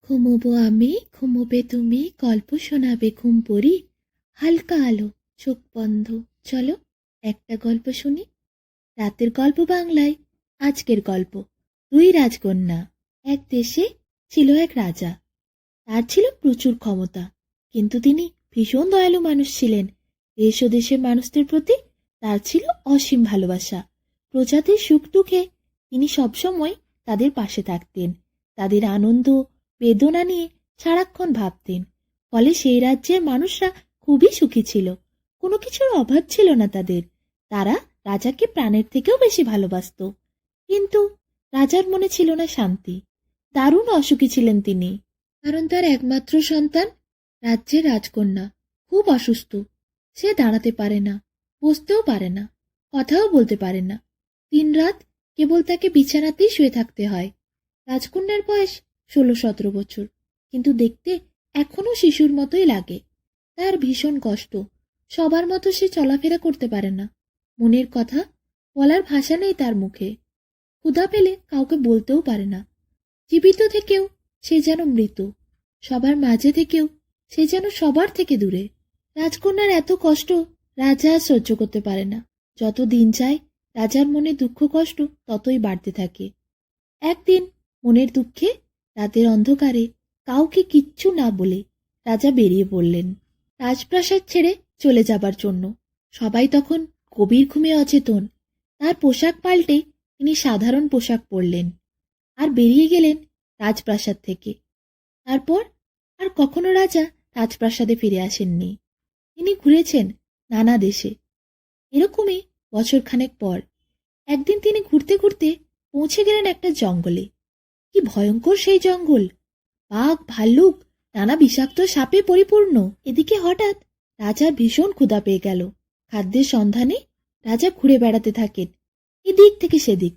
ঘুমোবো আমি, ঘুমোবে তুমি, গল্প শোনাবে ঘুম পড়ি। হালকা আলো, চোখ বন্ধ, চলো একটা গল্প শুনি। রাতের গল্প বাংলায়। আজকের গল্প, দুই রাজকন্যা। এক দেশে ছিল এক রাজা। তার ছিল প্রচুর ক্ষমতা, কিন্তু তিনি ভীষণ দয়ালু মানুষ ছিলেন। দেশ ও দেশের মানুষদের প্রতি তার ছিল অসীম ভালোবাসা। প্রজাদের সুখ দুঃখে তিনি সবসময় তাদের পাশে থাকতেন। তাদের আনন্দ বেদনা নিয়ে সারাক্ষণ ভাবতেন। ফলে সেই রাজ্যের মানুষরা খুবই সুখী ছিল। কোনো কিছুর অভাব ছিল না তাদের। তারা রাজাকে প্রাণের থেকেও বেশি ভালোবাসত। কিন্তু রাজার মনে ছিল না শান্তি। দারুণ অসুখী ছিলেন তিনি, কারণ তার একমাত্র সন্তান, রাজ্যের রাজকন্যা, খুব অসুস্থ। সে দাঁড়াতে পারে না, বসতেও পারে না, কথাও বলতে পারে না। দিনরাত কেবল তাকে বিছানাতেই শুয়ে থাকতে হয়। রাজকন্যার বয়স 16-17 বছর, কিন্তু দেখতে এখনো শিশুর মতোই লাগে। তার ভীষণ কষ্ট। সবার মতো সে চলাফেরা করতে পারে না। মনের কথা বলার ভাষা নেই তার মুখে। ক্ষুধা পেলে কাউকে বলতেও পারে না। জীবিত থেকেও সে যেন মৃত, সবার মাঝে থেকেও সে যেন সবার থেকে দূরে। রাজকন্যার এত কষ্ট রাজা আর সহ্য করতে পারে না। যত দিন যায় রাজার মনে দুঃখ কষ্ট ততই বাড়তে থাকে। একদিন মনের দুঃখে রাতের অন্ধকারে কাউকে কিচ্ছু না বলে রাজা বেরিয়ে পড়লেন রাজপ্রাসাদ ছেড়ে চলে যাবার জন্য। সবাই তখন গভীর ঘুমে অচেতন। তার পোশাক পাল্টে তিনি সাধারণ পোশাক পরলেন আর বেরিয়ে গেলেন রাজপ্রাসাদ থেকে। তারপর আর কখনো রাজা রাজপ্রাসাদে ফিরে আসেননি। তিনি ঘুরেছেন নানা দেশে। এরকমই বছরখানেক পর একদিন তিনি ঘুরতে ঘুরতে পৌঁছে গেলেন একটা জঙ্গলে। কি ভয়ঙ্কর সেই জঙ্গল! বাঘ, ভাল্লুক, নানা বিষাক্ত সাপে পরিপূর্ণ। এদিকে হঠাৎ রাজার ভীষণ ক্ষুধা পেয়ে গেল। খাদ্যের সন্ধানে রাজা ঘুরে বেড়াতে থাকেন, এদিক থেকে সেদিক।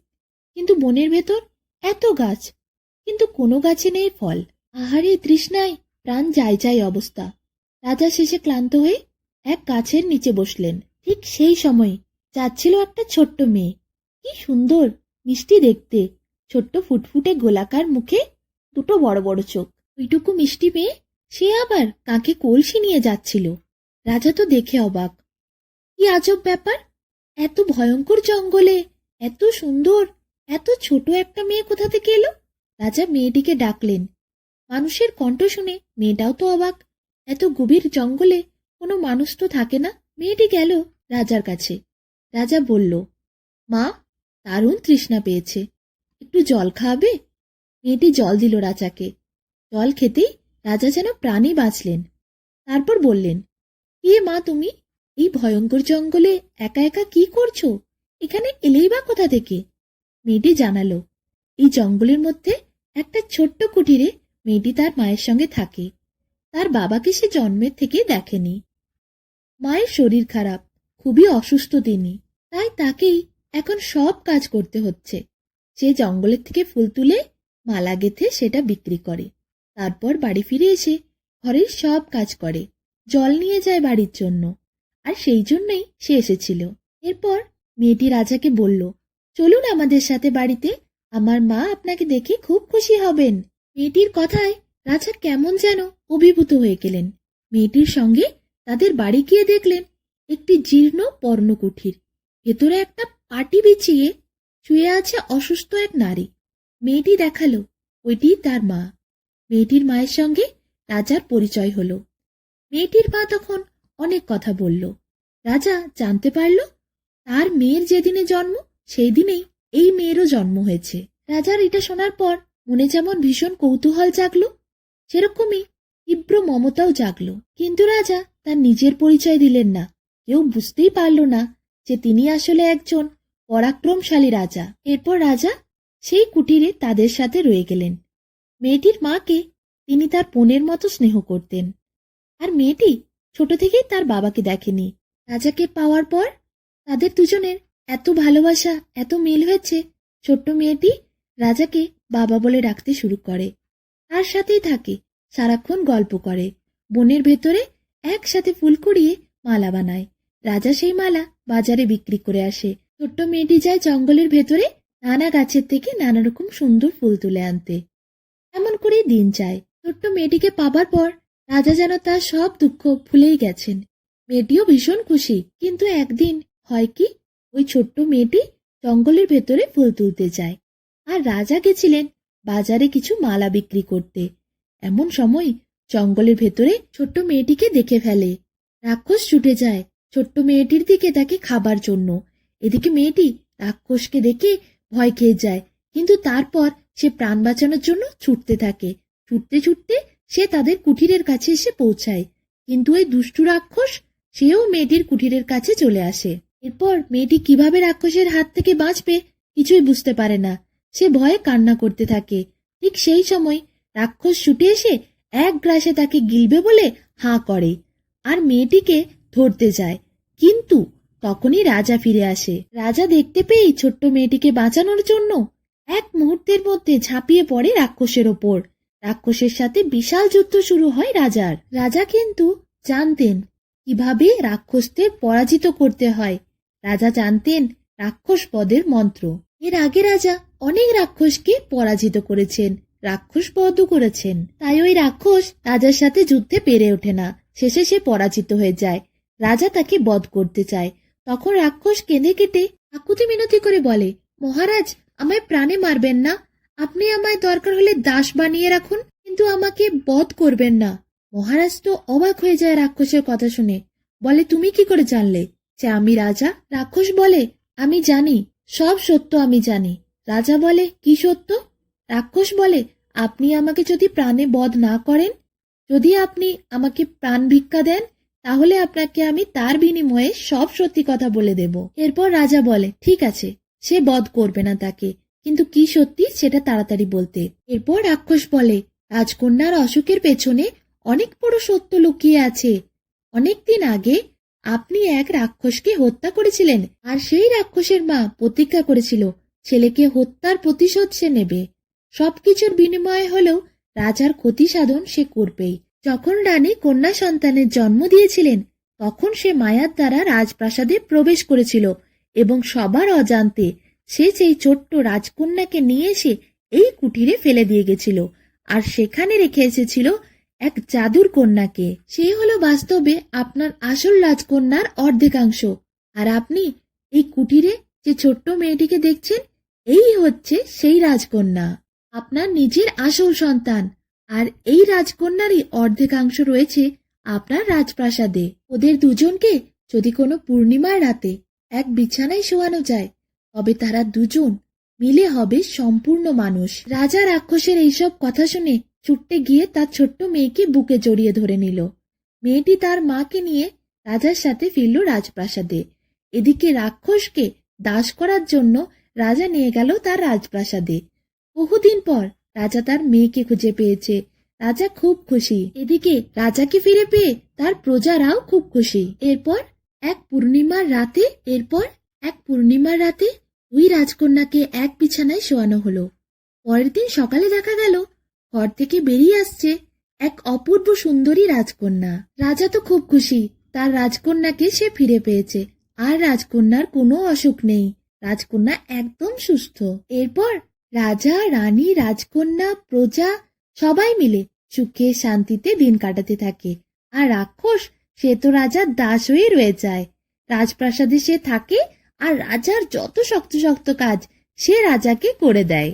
কিন্তু বনের ভেতর এত গাছ, কিন্তু কোনো গাছে নেই ফল। আহারে তৃষ্ণায় প্রাণ যায় যায় অবস্থা। রাজা শেষে ক্লান্ত হয়ে এক গাছের নিচে বসলেন। ঠিক সেই সময় যাচ্ছিল একটা ছোট্ট মেয়ে। কি সুন্দর, মিষ্টি দেখতে, ছোট্ট ফুটফুটে গোলাকার মুখে দুটো বড় বড় চোখ। ওইটুকু মিষ্টি মেয়ে, সে আবার কাকে কলসি নিয়ে যাচ্ছিল। রাজা তো দেখে অবাক। কি আজব ব্যাপার! এত ভয়ঙ্কর জঙ্গলে এত সুন্দর, এত ছোট একটা মেয়ে কোথা থেকে এলো? রাজা মেয়েটিকে ডাকলেন। মানুষের কণ্ঠ শুনে মেয়েটাও তো অবাক। এত গভীর জঙ্গলে কোনো মানুষ তো থাকে না। মেয়েটি গেল রাজার কাছে। রাজা বলল, মা, দারুণ তৃষ্ণা পেয়েছে, একটু জল খাওয়াবে? মেয়েটি জল দিল রাজাকে। জল খেতেই রাজা যেন প্রাণে বাঁচলেন। তারপর বললেন, কে মা তুমি? এই ভয়ঙ্কর জঙ্গলে একা একা কি করছো? এখানে এলেই বা কোথা থেকে? মেয়েটি জানালো, এই জঙ্গলের মধ্যে একটা ছোট্ট কুটিরে মেয়েটি তার মায়ের সঙ্গে থাকে। তার বাবাকে সে জন্মের থেকে দেখেনি। মায়ের শরীর খারাপ, খুবই অসুস্থ তিনি, তাই তাকেই এখন সব কাজ করতে হচ্ছে। সে জঙ্গলের থেকে ফুল তুলে মালা গেঁথে সেটা বিক্রি করে। তারপর বাড়ি ফিরে এসে ঘরের সব কাজ করে, জল নিয়ে যায় বাড়ির জন্য। আর সেই জন্যই সে এসেছিল। এরপর মেয়েটি রাজাকে বলল, চলুন আমাদের সাথে বাড়িতে, আমার মা আপনাকে দেখে খুব খুশি হবেন। মেয়েটির কথায় রাজা কেমন যেন অভিভূত হয়ে গেলেন। মেয়েটির সঙ্গে তাদের বাড়ি গিয়ে দেখলেন একটি জীর্ণ পর্ণকুঠির ভেতরে একটা পাটি বিছিয়ে শুয়ে আছে অসুস্থ এক নারী। মেয়েটি দেখালো ওইটি তার মা। মেয়েটির মায়ের সঙ্গে রাজার পরিচয় হলো। মেয়েটির মা তখন অনেক কথা বলল। রাজা জানতে পারল তার মেয়ের যেদিনে জন্ম সেই দিনেই এই মেয়েরও জন্ম হয়েছে। রাজার এটা শোনার পর মনে যেমন ভীষণ কৌতূহল জাগলো, সেরকমই তীব্র মমতাও জাগলো। কিন্তু রাজা তার নিজের পরিচয় দিলেন না। কেউ বুঝতেই পারল না যে তিনি আসলে একজন পরাক্রমশালী রাজা। এরপর রাজা সেই কুটিরে তাদের সাথে রয়ে গেলেন। মেয়েটির মাকে তিনি তার বোনের মতো স্নেহ করতেন। আর মেয়েটি ছোট থেকেই তার বাবাকে দেখেনি। রাজাকে পাওয়ার পর তাদের দুজনের এত ভালোবাসা, এত মিল হয়েছে, ছোট্ট মেয়েটি রাজাকে বাবা বলে ডাকতে শুরু করে। তার সাথেই থাকে, সারাক্ষণ গল্প করে। বনের ভেতরে একসাথে ফুল কুড়িয়ে মালা বানায়। রাজা সেই মালা বাজারে বিক্রি করে আসে। ছোট্ট মেয়েটি যায় জঙ্গলের ভেতরে নানা গাছের থেকে নানা রকম সুন্দর ফুল তুলে আনতে। এমন করেই দিন যায়। তো ছোট্ট মেয়েটিকে পাবার পর রাজা যেন তার সব দুঃখ ভুলেই গেছেন। মেয়েটিও ভীষণ খুশি। কিন্তু একদিন হয় কি, ওই ছোট্ট মেয়েটি জঙ্গলের ভেতরে ফুল তুলতে যায়, আর রাজা গেছিলেন বাজারে কিছু মালা বিক্রি করতে। এমন সময় জঙ্গলের ভেতরে ছোট্ট মেয়েটিকে দেখে ফেলে। রাক্ষস ছুটে যায় ছোট্ট মেয়েটির দিকে তাকে খাবার জন্য। এদিকে মেয়েটি রাক্ষসকে দেখে ভয় খেয়ে যায়, কিন্তু তারপর সে প্রাণ বাঁচানোর জন্য ছুটতে থাকে। ছুটতে ছুটতে সে তাদের কুঠিরের কাছে এসে পৌঁছায়, কিন্তু ওই দুষ্টু রাক্ষস সেও মেয়েটির কুঠিরের কাছে চলে আসে। এরপর মেয়েটি কিভাবে রাক্ষসের হাত থেকে বাঁচবে কিছুই বুঝতে পারে না। সে ভয়ে কান্না করতে থাকে। ঠিক সেই সময় রাক্ষস ছুটে এসে এক গ্রাসে তাকে গিলবে বলে হাঁ করে আর মেয়েটিকে ধরতে যায়। কিন্তু তখনই রাজা ফিরে আসে। রাজা দেখতে পেয়েই ছোট্ট মেয়েটিকে বাঁচানোর জন্য এক মুহূর্তের মধ্যে ঝাঁপিয়ে পড়ে রাক্ষসের ওপর। রাক্ষসের সাথে বিশাল যুদ্ধ শুরু হয় রাজার। রাজা কিন্তু জানতেন কিভাবে রাক্ষসদের পরাজিত করতে হয়। রাজা জানতেন রাক্ষস বধের মন্ত্র। এর আগে রাজা অনেক রাক্ষসকে পরাজিত করেছেন, রাক্ষস বধও করেছেন। তাই ওই রাক্ষস রাজার সাথে যুদ্ধে পেরে ওঠে না। শেষে সে পরাজিত হয়ে যায়। রাজা তাকে বধ করতে চায়। তখন রাক্ষস কেঁদে কেটে আকুতি মিনতি করে বলে, মহারাজ, আমায় প্রাণে মারবেন না। আপনি আমায় দরকার হলে দাস বানিয়ে রাখুন, কিন্তু আমাকে বধ করবেন না। মহারাজ তো অবাক হয়ে যায় রাক্ষসের কথা শুনে। বলে, তুমি কি করে জানলে যে আমি রাজা? রাক্ষস বলে, আমি জানি, সব সত্য আমি জানি। রাজা বলে, কি সত্য? রাক্ষস বলে, আপনি আমাকে যদি প্রাণে বধ না করেন, যদি আপনি আমাকে প্রাণ ভিক্ষা দেন, তাহলে আপনাকে আমি তার বিনিময়ে সব সত্যি কথা বলে দেব। এরপর রাজা বলে, ঠিক আছে, সে বধ করবে না তাকে, কিন্তু কি সত্যি সেটা তাড়াতাড়ি বলতে। এরপর রাক্ষস বলে, রাজকন্যার অসুখের পেছনে অনেক বড় সত্য লুকিয়ে আছে। অনেকদিন আগে আপনি এক রাক্ষসকে হত্যা করেছিলেন, আর সেই রাক্ষসের মা প্রতিজ্ঞা করেছিল ছেলেকে হত্যার প্রতিশোধ সে নেবে। সবকিছুর বিনিময়ে হলেও রাজার ক্ষতি সাধন সে করবেই। যখন রানী কন্যা সন্তানের জন্ম দিয়েছিলেন, তখন সে মায়ার দ্বারা রাজপ্রাসাদে প্রবেশ করেছিল এবং সবার অজান্তে সে সেই ছোট্ট রাজকন্যাকে নিয়ে এসে এই কুঠিরে ফেলে দিয়ে গেছিল, আর সেখানে রেখে এসেছিল এক জাদুর কন্যাকে। সে হলো বাস্তবে আপনার আসল রাজকন্যার অর্ধেকাংশ। আর আপনি এই কুঠিরে যে ছোট্ট মেয়েটিকে দেখছেন, এই হচ্ছে সেই রাজকন্যা, আপনার নিজের আসল সন্তান। আর এই রাজকন্যারই অর্ধেকাংশ রয়েছে আপনার রাজপ্রাসাদে। ওদের দুজনকে যদি কোনো পূর্ণিমার রাতে এক বিছানায় শোয়ানো যায়, তবে তারা দুজন মিলে হবে সম্পূর্ণ মানুষ। রাজা রাক্ষসের এইসব কথা শুনে ছুটতে গিয়ে তার ছোট্ট মেয়েকে বুকে জড়িয়ে ধরে নিল। মেয়েটি তার মাকে নিয়ে রাজার সাথে ফিরল রাজপ্রাসাদে। এদিকে রাক্ষসকে দাস করার জন্য রাজা নিয়ে গেল তার রাজপ্রাসাদে। বহুদিন পর রাজা তার মেয়েকে খুঁজে পেয়েছে। রাজা খুব খুশি। এদিকে রাজাকে ফিরে পেয়ে তার প্রজারাও খুব খুশি। এরপর এক পূর্ণিমার রাতে দুই রাজকন্যাকে এক বিছানায় শোয়ানো হলো। পরের দিন সকালে দেখা গেল ঘর থেকে বেরিয়ে আসছে এক অপূর্ব সুন্দরী রাজকন্যা। রাজা তো খুব খুশি, তার রাজকন্যাকে সে ফিরে পেয়েছে। আর রাজকন্যার কোনো অসুখ নেই, রাজকন্যা একদম সুস্থ। এরপর রাজা, রানী, রাজকন্যা, প্রজা সবাই মিলে সুখে শান্তিতে দিন কাটাতে থাকে। আর রাক্ষস, সে তো রাজার দাস হয়ে রয়ে যায়। রাজপ্রাসাদে সে থাকে আর রাজার যত শক্ত শক্ত কাজ সে রাজাকে করে দেয়।